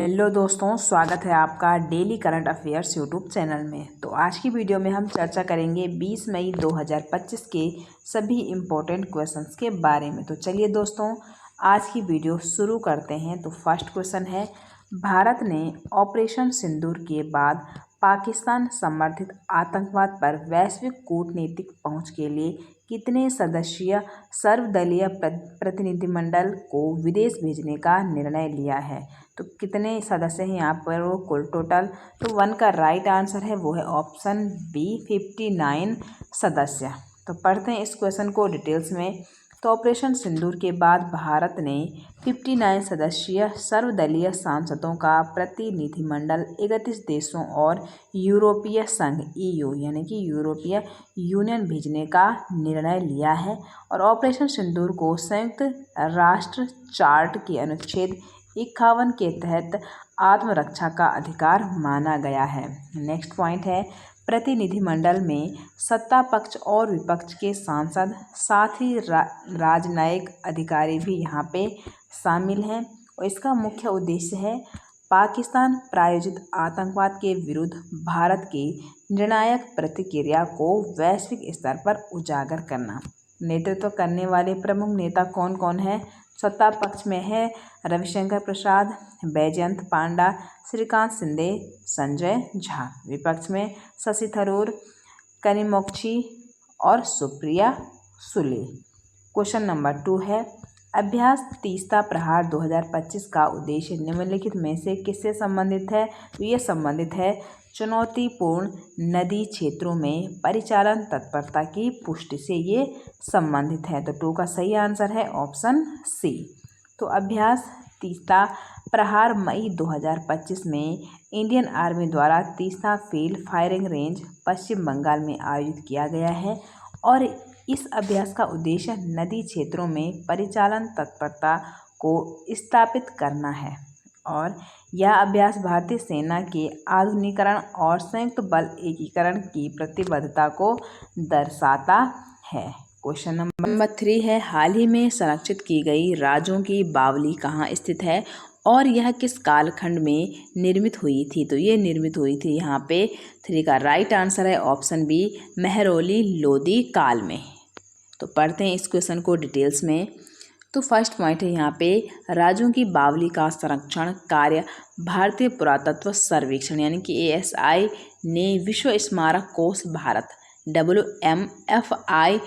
Hello दोस्तों, स्वागत है आपका daily current affairs YouTube channel में। तो आज की वीडियो में हम चर्चा करेंगे 20 मई 2025 के सभी इम्पोर्टेंट क्वेश्चंस के बारे में। तो चलिए दोस्तों, आज की वीडियो शुरू करते हैं। तो फर्स्ट क्वेश्चन है, भारत ने ऑपरेशन सिंदूर के बाद पाकिस्तान समर्थित आतंकवाद पर वैश्विक कूटनीतिक पहुंच के लिए कितने सदस्यीय सर्वदलीय प्रतिनिधिमंडल को विदेश भेजने का निर्णय लिया है। तो कितने सदस्य हैं यहाँ पर वो कुल टोटल। तो 1 का राइट आंसर है वो है ऑप्शन बी 59 सदस्य। तो पढ़ते हैं इस क्वेश्चन को डिटेल्स में। तो ऑपरेशन सिंदूर के बाद भारत ने 59 सदस्यीय सर्वदलीय सांसदों का प्रतिनिधिमंडल 31 देशों और यूरोपीय संघ EU यानी कि यूरोपीय यूनियन भेजने का निर्णय लिया है। और ऑपरेशन सिंदूर को संयुक्त राष्ट्र चार्ट के अनुच्छेद 51 के तहत आत्मरक्षा का अधिकार माना गया है। नेक्स्ट पॉइंट है, प्रतिनिधिमंडल में सत्ता पक्ष और विपक्ष के सांसद साथ ही राजनयिक अधिकारी भी यहाँ पे शामिल हैं। और इसका मुख्य उद्देश्य है पाकिस्तान प्रायोजित आतंकवाद के विरुद्ध भारत की निर्णायक प्रतिक्रिया को वैश्विक स्तर पर उजागर करना। नेतृत्व करने वाले प्रमुख नेता कौन कौन हैं। सत्ता पक्ष में है रविशंकर प्रसाद, बैजयंत पांडा, श्रीकांत शिंदे, संजय झा। विपक्ष में शशि थरूर, कनिमोक्षी और सुप्रिया सुले। क्वेश्चन नंबर 2 है, अभ्यास तीस्ता प्रहार 2025 का उद्देश्य निम्नलिखित में से किससे संबंधित है। तो ये संबंधित है चुनौतीपूर्ण नदी क्षेत्रों में परिचालन तत्परता की पुष्टि से ये संबंधित है। तो 2 का सही आंसर है ऑप्शन सी। तो अभ्यास तीस्ता प्रहार मई 2025 में इंडियन आर्मी द्वारा तीस्ता फील्ड फायरिंग रेंज पश्चिम बंगाल में आयोजित किया गया है। और इस अभ्यास का उद्देश्य नदी क्षेत्रों में परिचालन तत्परता को स्थापित करना है। और यह अभ्यास भारतीय सेना के आधुनिकीकरण और संयुक्त बल एकीकरण की प्रतिबद्धता को दर्शाता है। क्वेश्चन नंबर 3 है, हाल ही में संरक्षित की गई राजों की बावली कहाँ स्थित है और यह किस कालखंड में निर्मित हुई थी। तो ये निर्मित हुई थी यहाँ पे 3 का राइट आंसर है ऑप्शन बी मेहरौली लोदी काल में। तो पढ़ते हैं इस क्वेश्चन को डिटेल्स में। तो फर्स्ट पॉइंट है यहाँ पे, राजों की बावली का संरक्षण कार्य भारतीय पुरातत्व सर्वेक्षण यानी कि ASI ने विश्व स्मारक कोष भारत WMFI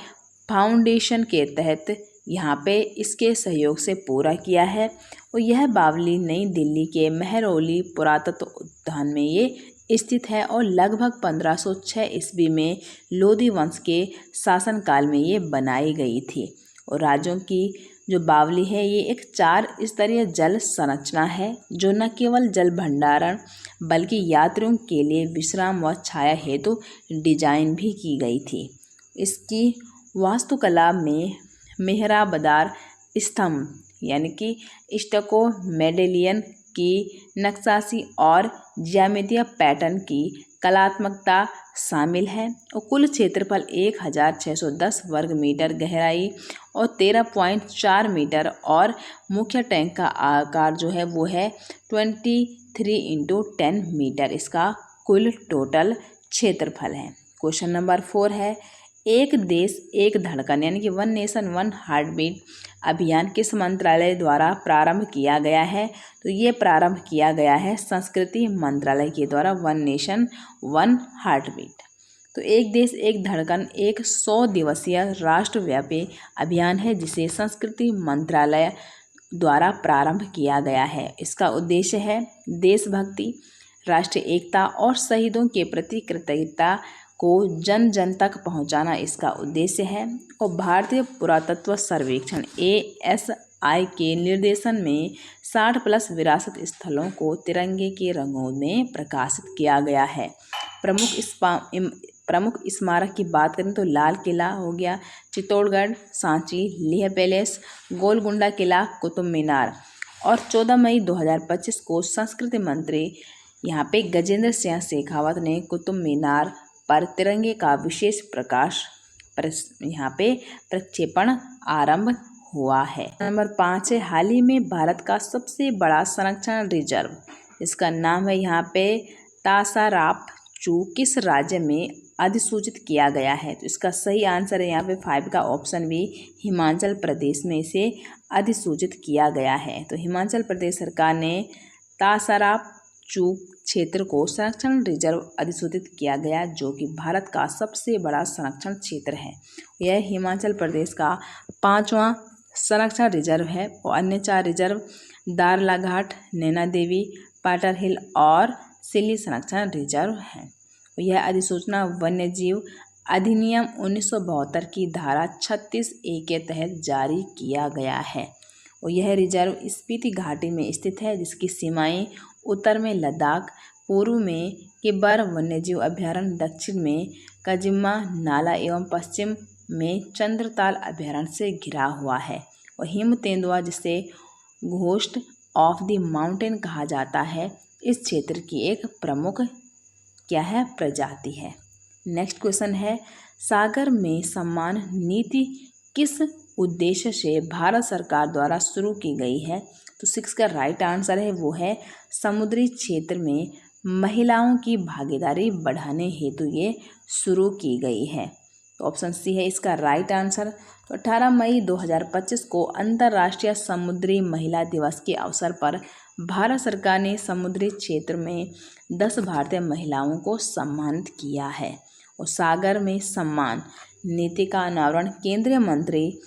फाउंडेशन के तहत यहाँ पे इसके सहयोग से पूरा किया है। और यह बावली नई दिल्ली के मेहरौली पुरातत्व उद्यान में ये स्थित है और लगभग 1506 ईस्वी में लोदी वंश के शासनकाल में ये बनाई गई थी। और राज्यों की जो बावली है ये एक 4 स्तरीय जल संरचना है जो न केवल जल भंडारण बल्कि यात्रियों के लिए विश्राम व छाया हेतु डिजाइन भी की गई थी। इसकी वास्तुकला में मेहराबदार स्तंभ यानी कि स्टको मेडेलियन की नक्काशी और ज्यामितीय पैटर्न की कलात्मकता शामिल है। और कुल क्षेत्रफल 1610 वर्ग मीटर गहराई और 13.4 मीटर और मुख्य टैंक का आकार जो है वो है 23 × 10 मीटर इसका कुल टोटल क्षेत्रफल है। क्वेश्चन नंबर 4 है, एक देश एक धड़कन यानी कि 1 नेशन 1 हार्ट बीट अभियान किस मंत्रालय द्वारा प्रारंभ किया गया है। तो ये प्रारंभ किया गया है संस्कृति मंत्रालय के द्वारा 1 नेशन 1 हार्ट बीट। तो एक देश एक धड़कन एक 100 दिवसीय राष्ट्रव्यापी अभियान है जिसे संस्कृति मंत्रालय द्वारा प्रारंभ किया गया है। इसका उद्देश्य है देशभक्ति, राष्ट्रीय एकता और शहीदों के प्रति कृतज्ञता को जन जन तक पहुंचाना इसका उद्देश्य है। और भारतीय पुरातत्व सर्वेक्षण ASI के निर्देशन में 60+ विरासत स्थलों को तिरंगे के रंगों में प्रकाशित किया गया है। प्रमुख स्मारक की बात करें तो लाल किला हो गया, चित्तौड़गढ़, सांची, लेह पैलेस, गोलकुंडा किला, कुतुब मीनार। और 14 मई 2025 को संस्कृति मंत्री यहाँ पे गजेंद्र सिंह शेखावत ने कुतुब मीनार पर तिरंगे का विशेष यहाँ पे प्रक्षेपण आरंभ हुआ है। नंबर 5 है, हाल ही में भारत का सबसे बड़ा संरक्षण रिजर्व इसका नाम है यहाँ पे तासारापचू, किस राज्य में अधिसूचित किया गया है? तो इसका सही आंसर है यहाँ पे 5 का ऑप्शन बी, हिमाचल प्रदेश में इसे अधिसूचित किया गया है। तो हिमाचल प्रदेश सरकार ने तासारापचू क्षेत्र को संरक्षण रिजर्व अधिसूचित किया गया, जो कि भारत का सबसे बड़ा संरक्षण क्षेत्र है। यह हिमाचल प्रदेश का 5वां संरक्षण रिजर्व है और अन्य 4 रिजर्व दारलाघाट, नैना देवी, पाटर हिल और सिल्ली संरक्षण रिजर्व हैं। यह अधिसूचना वन्यजीव अधिनियम 1972 की धारा 36A के तहत जारी किया गया है और यह रिजर्व स्पीति घाटी में स्थित है, जिसकी सीमाएं उत्तर में लद्दाख, पूर्व में किब्बर वन्यजीव अभ्यारण्य, दक्षिण में कजिम्मा नाला एवं पश्चिम में चंद्रताल अभ्यारण्य से घिरा हुआ है। और हिम तेंदुआ, जिसे घोस्ट ऑफ द माउंटेन कहा जाता है, इस क्षेत्र की एक प्रमुख क्या है? प्रजाति है। नेक्स्ट क्वेश्चन है, सागर में सम्मान नीति किस उद्देश्य से भारत सरकार द्वारा शुरू की गई है? तो 6 का राइट आंसर है वो है समुद्री क्षेत्र में महिलाओं की भागीदारी बढ़ाने हेतु ये शुरू की गई है। तो ऑप्शन सी है इसका राइट आंसर। तो 18 मई 2025 को अंतर्राष्ट्रीय समुद्री महिला दिवस के अवसर पर भारत सरकार ने समुद्री क्षेत्र में 10 भारतीय महिलाओं को सम्मानित किया है। और सागर में सम्मान नीति का अनावरण केंद्रीय मंत्री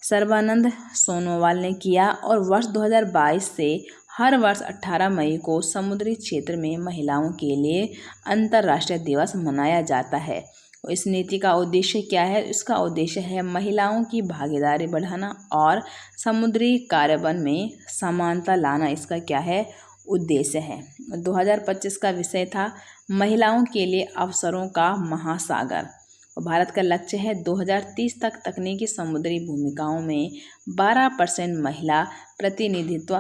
सर्बानंद सोनोवाल ने किया और वर्ष 2022 से हर वर्ष 18 मई को समुद्री क्षेत्र में महिलाओं के लिए अंतर्राष्ट्रीय दिवस मनाया जाता है। और इस नीति का उद्देश्य क्या है? इसका उद्देश्य है महिलाओं की भागीदारी बढ़ाना और समुद्री कार्बन में समानता लाना, इसका क्या है? उद्देश्य है। 2025 का विषय था महिलाओं के लिए अवसरों का महासागर और भारत का लक्ष्य है 2030 तक तकनीकी समुद्री भूमिकाओं में 12% महिला प्रतिनिधित्व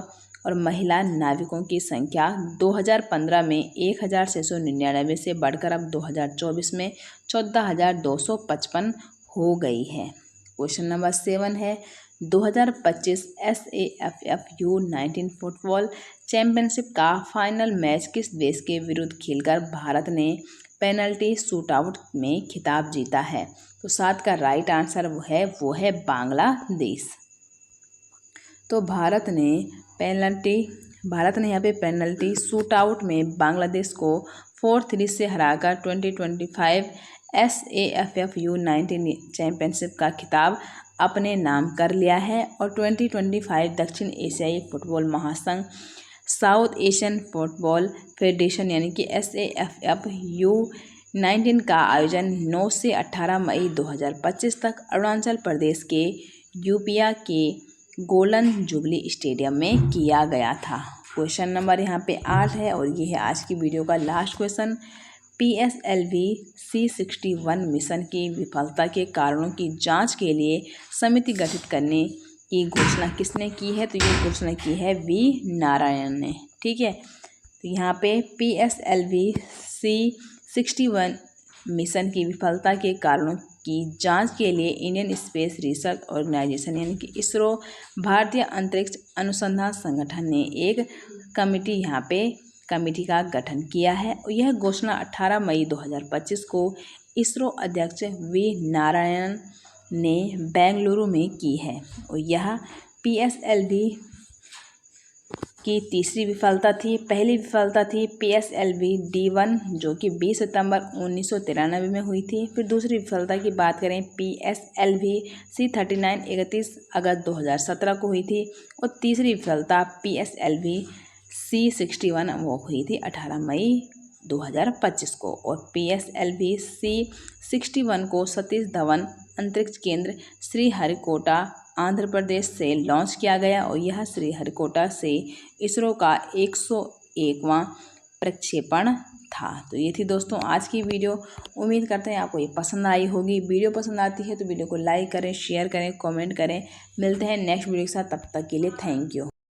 और महिला नाविकों की संख्या 2015 में 1699 से बढ़कर अब 2024 में 14,255 हो गई है। क्वेश्चन नंबर 7 है, 2025 SAFF U19 फुटबॉल चैंपियनशिप का फाइनल मैच किस देश के विरुद्ध खेलकर भारत ने पेनल्टी शूटआउट में खिताब जीता है? तो 7 का राइट आंसर वो है बांग्लादेश। तो भारत ने यहाँ पे पेनल्टी शूटआउट में बांग्लादेश को 4-3 से हराकर 2025 SAFF U19 चैंपियनशिप का खिताब अपने नाम कर लिया है। और 2025 दक्षिण एशियाई फुटबॉल महासंघ साउथ एशियन फुटबॉल फेडरेशन यानी कि SAFF U19 का आयोजन 9 से 18 मई 2025 तक अरुणाचल प्रदेश के यूपिया के गोलन जुबली स्टेडियम में किया गया था। क्वेश्चन नंबर यहाँ पे 8 है और ये है आज की वीडियो का last question. PSLV C61 mission की विफलता के कारणों की जांच के लिए समिति गठित करने की घोषणा किसने की है? तो ये घोषणा की है V नारायण ने। ठीक है, तो यहाँ पे PSLV C61 मिशन की विफलता के कारणों की जांच के लिए इंडियन स्पेस रिसर्च ऑर्गेनाइजेशन यानी कि इसरो, भारतीय अंतरिक्ष अनुसंधान संगठन ने एक कमेटी का गठन किया है। और यह घोषणा 18 मई 2025 को इसरो अध्यक्ष V नारायण ने बेंगलुरु में की है। और यह PSLV की तीसरी विफलता थी। पहली विफलता थी PSLV D1 जो कि 20 सितंबर 1993 में हुई थी। फिर दूसरी विफलता की बात करें PSLV C39 31 अगस्त 2017 को हुई थी। और तीसरी विफलता PSLV C61 वो हुई थी 18 मई 2025 को। और PSLV C61 को सतीश धवन अंतरिक्ष केंद्र श्रीहरिकोटा आंध्र प्रदेश से लॉन्च किया गया और यह श्रीहरिकोटा से इसरो का 101वां प्रक्षेपण था। तो ये थी दोस्तों आज की वीडियो। उम्मीद करते हैं आपको ये पसंद आई होगी। वीडियो पसंद आती है तो वीडियो को लाइक करें, शेयर करें, कमेंट करें। मिलते हैं नेक्स्ट वीडियो के साथ, तब तक के लिए थैंक यू।